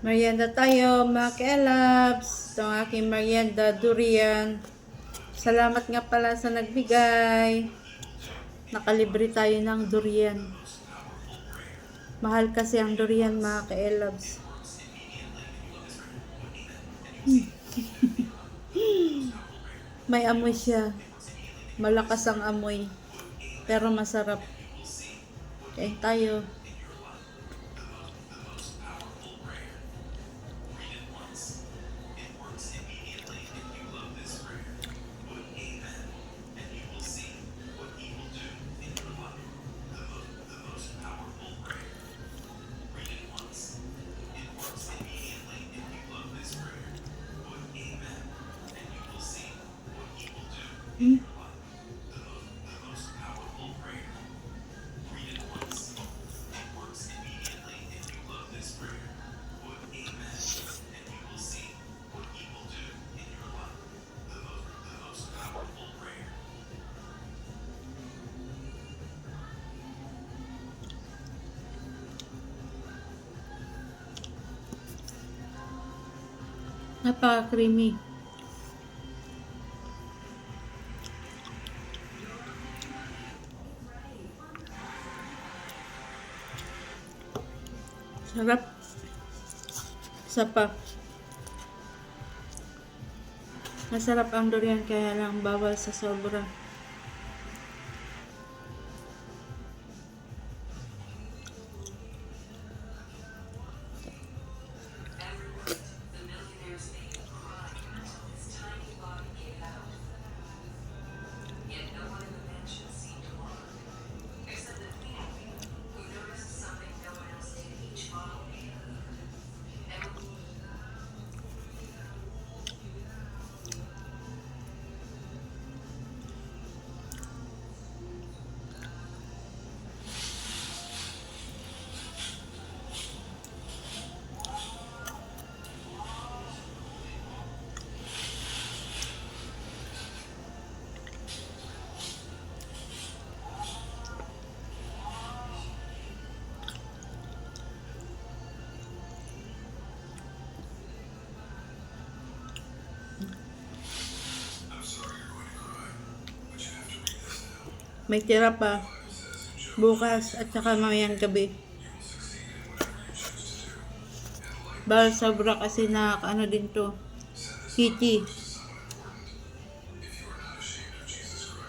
Merienda tayo, mga ka-elabs. Ito ang aking merienda, durian. Salamat nga pala sa nagbigay. Nakalibre tayo ng durian. Mahal kasi ang durian, mga ka-elabs. May amoy siya. Malakas ang amoy. Pero masarap. Kain tayo. Napaka-creamy. Sarap. Isa pa. Masarap ang durian kaya lang bawal sa sobra. May tira pa bukas at saka mamayang gabi. Bawal sobra kasi na ano din to, heaty.